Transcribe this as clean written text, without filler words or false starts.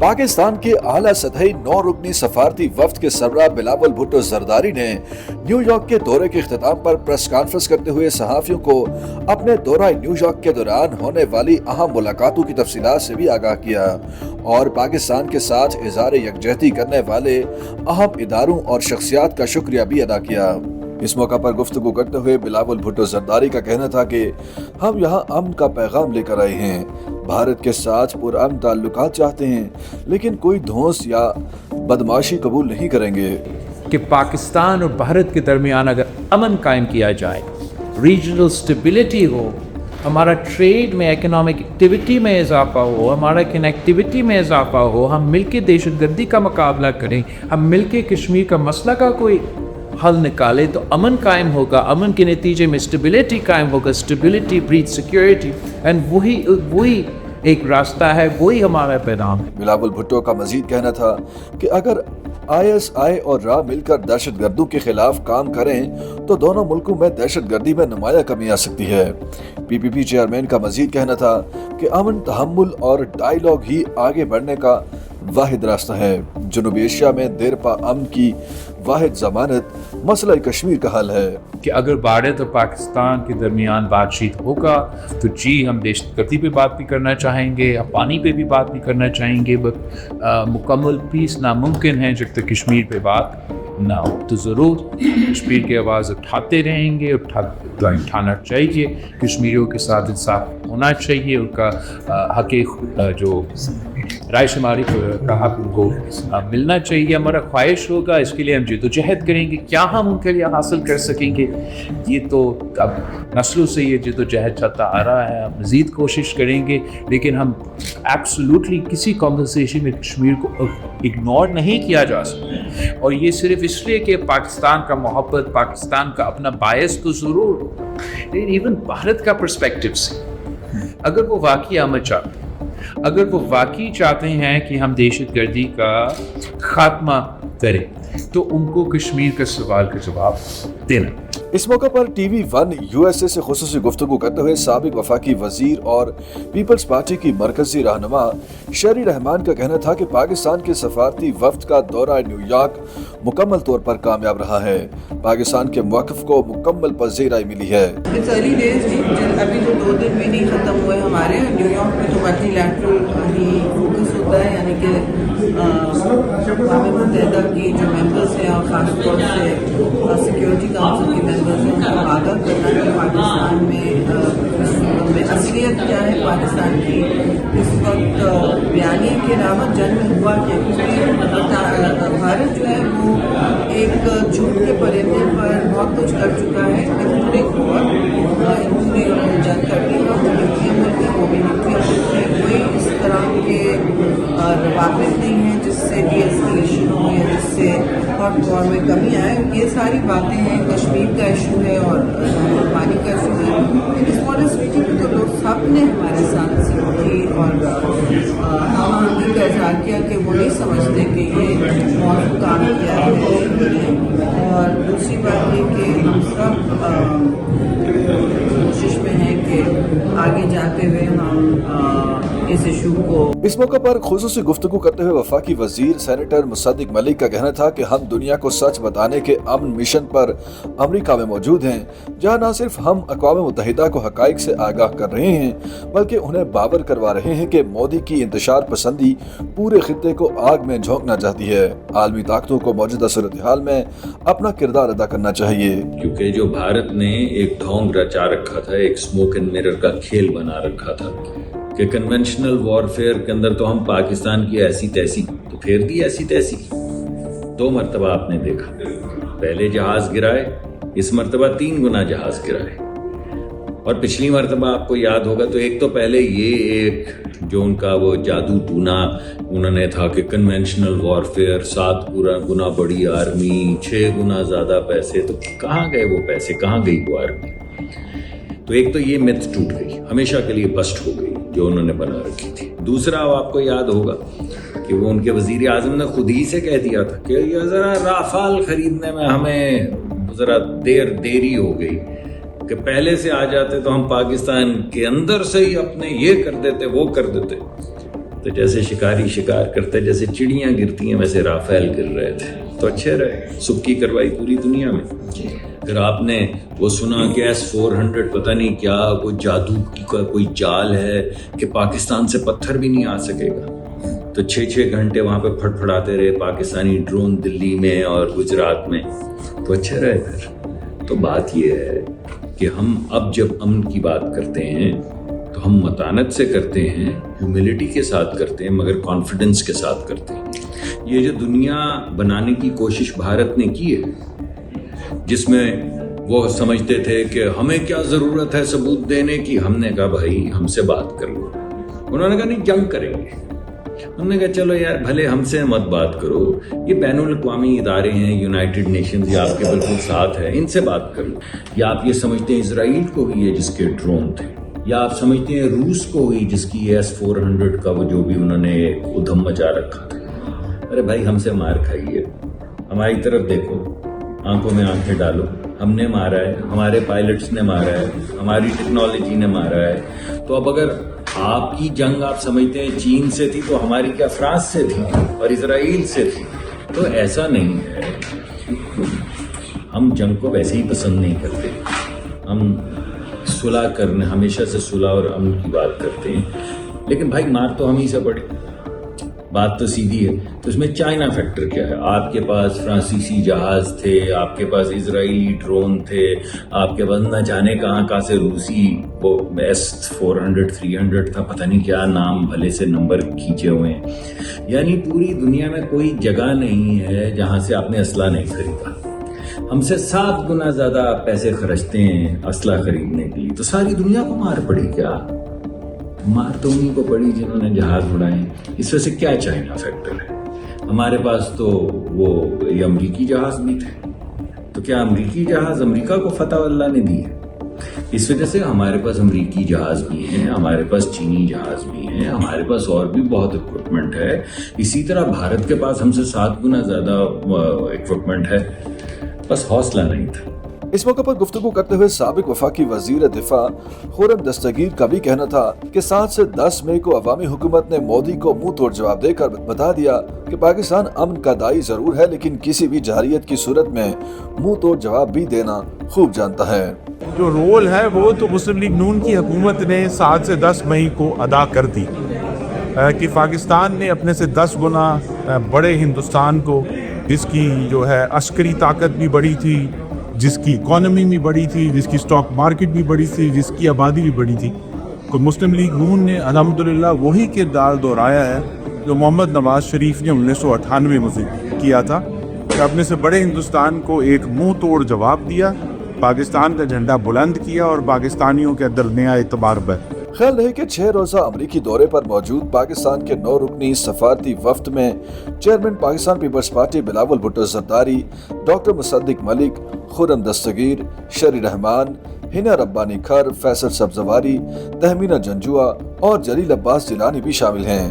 پاکستان کے اعلیٰ سطحی 9 رکنی سفارتی وفد کے سربراہ بلاول بھٹو زرداری نے نیو یارک کے دورے کے اختتام پر پریس کانفرنس کرتے ہوئے صحافیوں کو اپنے دورہ نیو یارک کے دوران ہونے والی اہم ملاقاتوں کی تفصیلات سے بھی آگاہ کیا اور پاکستان کے ساتھ اظہار یکجہتی کرنے والے اہم اداروں اور شخصیات کا شکریہ بھی ادا کیا۔ اس موقع پر گفتگو کرتے ہوئے بلاول بھٹو زرداری کا کہنا تھا کہ ہم یہاں امن کا پیغام لے کر آئے ہیں، بھارت کے ساتھ پرامن تعلقات چاہتے ہیں، لیکن کوئی دھونس یا بدمعاشی قبول نہیں کریں گے کہ پاکستان اور بھارت کے درمیان اگر امن قائم کیا جائے، ریجنل سٹیبلٹی ہو، ہمارا ٹریڈ میں، اکنامک ایکٹیویٹی میں اضافہ ہو، ہمارا کنیکٹیویٹی میں اضافہ ہو، ہم مل کے دہشت گردی کا مقابلہ کریں، ہم مل کے کشمیر کا مسئلہ کا کوئی حل نکالے تو امن قائم ہوگا، امن کے نتیجے میں اسٹیبلٹی قائم ہوگا، اسٹیبلٹی بریڈ سیکیورٹی، اینڈ وہی ایک راستہ ہے، وہی ہمارا پیغام ہے۔ بلاول بھٹو کا مزید کہنا تھا کہ اگر ISI اور را مل کر دہشت گردوں کے خلاف کام کریں تو دونوں ملکوں میں دہشت گردی میں نمایاں کمی آ سکتی ہے۔ PPP چیئرمین کا مزید کہنا تھا کہ امن، تحمل اور ڈائیلاگ ہی آگے بڑھنے کا واحد راستہ ہے۔ جنوبی ایشیا میں دیرپا امن کی واحد ضمانت مسئلہ کشمیر کا حل ہے کہ اگر بھارت اور پاکستان کے درمیان بات چیت ہوگا تو ہم دہشت گردی پہ بات بھی کرنا چاہیں گے، پانی پہ بھی بات بھی کرنا چاہیں گے، مکمل پیس ناممکن ہے جب تک کشمیر پہ بات نہ ہو۔ تو ضرور کشمیر کی آواز اٹھاتے رہیں گے، اٹھانا چاہیے، کشمیریوں کے ساتھ انصاف ہونا چاہیے، ان کا حق جو رائے شماری کا حق ان کو ملنا چاہیے۔ ہمارا خواہش ہوگا، اس کے لیے ہم جدوجہد کریں گے، کیا ہم ان کے لیے حاصل کر سکیں گے یہ تو اب نسلوں سے یہ جدوجہد چلتا آ رہا ہے، ہم مزید کوشش کریں گے، لیکن ہم ایبسولوٹلی کسی کنورسیشن میں کشمیر کو اگنور نہیں کیا جا سکتا، اور یہ صرف اس لیے کہ پاکستان کا محبت، پاکستان کا اپنا باعث تو ضرور، لیکن ایون بھارت کا پرسپیکٹو سے اگر وہ واقعی امن چاہتے ہیں، اگر وہ واقعی چاہتے ہیں کہ ہم دہشت گردی کا خاتمہ کریں تو ان کو کشمیر کے سوال کا جواب دینا۔ اس موقع پر TV 1 USA سے خصوصی گفتگو کرتے ہوئے سابق وفاقی وزیر اور پیپلز پارٹی کی مرکزی رہنما شیری رحمان کا کہنا تھا کہ پاکستان کے سفارتی وفد کا دورہ نیو یارک مکمل طور پر کامیاب رہا ہے، پاکستان کے موقف کو مکمل پذیرائی ملی ہے۔ ابھی تو 2 دن بھی نہیں ختم ہوئے ہمارے نیو یارک میں، تو ملٹی لیٹرل ہی فوکس ہوتا ہے، یعنی کہ اقوام متحدہ کی جو ممبرس ہیں اور خاص طور سے سیکیورٹی کاؤنسل کے ممبرس ہیں، ان کو آگاہ کرنا کہ پاکستان میں اصلیت کیا ہے پاکستان کی اس وقت، بیانیے کے علاوہ جنگ میں ہوا کیا، کیونکہ بھارت جو ہے وہ ایک جھوٹ کے پرندے پر بہت کچھ کر چکا ہے، انہوں نے جنگ کر لی ہے، وہ بھی کوئی اس طرح کے روابط نہیں ہیں جس سے ڈی ایسکیلیشن ہو یا جس سے ہاٹ وار میں کمی آئے۔ یہ ساری باتیں ہیں، کشمیر کا ایشو ہے اور پانی کا ایشو ہے، اس واٹر سٹی میں تو لوگ سب نے ہمارے ساتھ کی اور ہم آہنگی کا اظہار کیا کہ وہ نہیں سمجھتے کہ یہ موضوع کام کیا ہے، اور دوسری بات یہ کہ ہم سب کوشش میں ہیں کہ آگے جاتے ہوئے ہم اس ایشو کو۔ اس موقع پر خصوصی گفتگو کرتے ہوئے وفاقی وزیر سینیٹر مصدق ملک کا کہنا تھا کہ ہم دنیا کو سچ بتانے کے امن مشن پر امریکہ میں موجود ہیں، جہاں نہ صرف ہم اقوام متحدہ کو حقائق سے آگاہ کر رہے ہیں بلکہ انہیں باور کروا رہے ہیں کہ مودی کی انتشار پسندی پورے خطے کو آگ میں جھونکنا چاہتی ہے۔ عالمی طاقتوں کو موجودہ صورتحال میں اپنا کردار ادا کرنا چاہیے، کیونکہ جو بھارت نے ایک ڈھونگ رچا رکھا تھا، ایک اسموک اینڈ مرر کا کھیل بنا رکھا تھا کہ کنونشنل وارفیئر کے اندر تو ہم پاکستان کی ایسی تیسی تو پھیر دی، ایسی تیسی 2 مرتبہ آپ نے دیکھا، پہلے جہاز گرائے، اس مرتبہ 3 گنا جہاز گرائے، اور پچھلی مرتبہ آپ کو یاد ہوگا تو ایک تو پہلے یہ ایک جو ان کا وہ جادو ٹونا انہوں نے تھا کہ کنونشنل وارفیئر 7 گنا بڑی آرمی، 6 گنا زیادہ پیسے، تو کہاں گئے وہ پیسے، کہاں گئی وہ آرمی؟ تو ایک تو یہ میتھ ٹوٹ گئی، ہمیشہ کے لیے بسٹ ہو گئی جو انہوں نے بنا رکھی تھی۔ دوسرا آپ کو یاد ہوگا کہ وہ ان کے وزیر اعظم نے خود ہی سے کہہ دیا تھا کہ یہ ذرا رافال خریدنے میں ہمیں ذرا دیری ہو گئی، کہ پہلے سے آ جاتے تو ہم پاکستان کے اندر سے ہی اپنے یہ کر دیتے وہ کر دیتے۔ تو جیسے شکاری شکار کرتے جیسے چڑیاں گرتی ہیں ویسے رافیل گر رہے تھے، تو اچھے رہے، سکی کروائی پوری دنیا میں۔ پھر آپ نے وہ سنا کہ S-400 پتہ نہیں کیا کوئی جادو کا کوئی جال ہے کہ پاکستان سے پتھر بھی نہیں آ سکے گا، تو 6 گھنٹے وہاں پہ پھٹ پھڑاتے رہے پاکستانی ڈرون دلی میں اور گجرات میں، تو اچھے رہے۔ پھر تو بات یہ ہے کہ ہم اب جب امن کی بات کرتے ہیں تو ہم متانت سے کرتے ہیں، ہیوملٹی کے ساتھ کرتے ہیں، مگر کانفیڈنس کے ساتھ کرتے ہیں۔ یہ جو دنیا بنانے کی کوشش بھارت نے کی ہے، جس میں وہ سمجھتے تھے کہ ہمیں کیا ضرورت ہے ثبوت دینے کی، ہم نے کہا بھائی ہم سے بات کر لو۔ انہوں نے کہا نہیں جنگ کریں گے، انہوں نے کہا چلو یار بھلے ہم سے مت بات کرو، یہ بین الاقوامی ادارے ہیں، یونائٹڈ نیشنز یا آپ کے بالکل ساتھ ہے، ان سے بات کر لو۔ یا آپ یہ سمجھتے ہیں اسرائیل کو ہوئی ہے جس کے ڈرون تھے، یا آپ سمجھتے ہیں روس کو ہوئی جس کی S-400 کا وہ جو بھی انہوں نے ادھم مچا رکھا تھا۔ ارے بھائی ہم سے مار کھائیے، ہماری طرف دیکھو، آنکھوں میں آنکھیں ڈالو، ہم نے مارا ہے، ہمارے پائلٹس نے مارا ہے، ہماری ٹیکنالوجی نے مارا ہے۔ تو اب اگر آپ کی جنگ آپ سمجھتے ہیں چین سے تھی تو ہماری کیا فرانس سے تھی اور اسرائیل سے تھی؟ تو ایسا نہیں ہے، ہم جنگ کو ویسے ہی پسند نہیں کرتے، ہم صلح کرنے ہمیشہ سے صلح اور امن کی بات کرتے ہیں، لیکن بھائی مار تو ہم ہی سے پڑے، بات تو سیدھی ہے۔ تو اس میں چائنا فیکٹر کیا ہے؟ آپ کے پاس فرانسیسی جہاز تھے، آپ کے پاس اسرائیلی ڈرون تھے، آپ کے پاس نہ جانے کہاں سے روسی وہ S-400 300 تھا، پتہ نہیں کیا نام بھلے سے نمبر کھینچے ہوئے ہیں۔ یعنی پوری دنیا میں کوئی جگہ نہیں ہے جہاں سے آپ نے اسلحہ نہیں خریدا۔ ہم سے 7 گنا زیادہ پیسے خرچتے ہیں اسلحہ خریدنے کے لیے، تو ساری دنیا کو مار پڑی کیا؟ مار تو انہیں کو پڑی جنہوں نے جہاز اڑائے۔ اس وجہ سے کیا چائنا فیکٹر ہے؟ ہمارے پاس تو وہ یہ امریکی جہاز بھی تھے، تو کیا امریکی جہاز امریکہ کو فتح اللہ نے دی ہے؟ اس وجہ سے ہمارے پاس امریکی جہاز بھی ہیں، ہمارے پاس چینی جہاز بھی ہیں، ہمارے پاس اور بھی بہت اکوپمنٹ ہے۔ اسی طرح بھارت کے پاس ہم سے 7 گنا زیادہ اکوپمنٹ ہے، بس حوصلہ نہیں تھا۔ اس موقع پر گفتگو کرتے ہوئے سابق وفاقی وزیر دفاع خورم دستگیر کا بھی کہنا تھا کہ 7 سے 10 مئی کو عوامی حکومت نے مودی کو منہ توڑ جواب دے کر بتا دیا کہ پاکستان امن کا داعی ضرور ہے لیکن کسی بھی جارحیت کی صورت میں منہ توڑ جواب بھی دینا خوب جانتا ہے۔ جو رول ہے وہ تو مسلم لیگ نون کی حکومت نے 7 سے 10 مئی کو ادا کر دی کہ پاکستان نے اپنے سے 10 گنا بڑے ہندوستان کو، جس کی جو ہے عسکری طاقت بھی بڑی تھی، جس کی اکانومی بھی بڑی تھی، جس کی سٹاک مارکیٹ بھی بڑی تھی، جس کی آبادی بھی بڑی تھی، تو مسلم لیگ نون نے الحمدللہ وہی کردار دہرایا ہے جو محمد نواز شریف نے 1998 میں کیا تھا، کہ اپنے سے بڑے ہندوستان کو ایک منہ توڑ جواب دیا، پاکستان کا جھنڈا بلند کیا اور پاکستانیوں کے اندر نیا اعتبار بڑھا۔ خیال رہے کہ 6 روزہ امریکی دورے پر موجود پاکستان کے 9 رکنی سفارتی وفد میں چیئرمین پاکستان پیپلز پارٹی بلاول بھٹو زرداری، ڈاکٹر مصدق ملک، خورم دستگیر، شری رحمان، ہنا ربانی کھر، فیصل سبزواری، تہمینہ جنجوعہ اور جلیل عباس جیلانی بھی شامل ہیں۔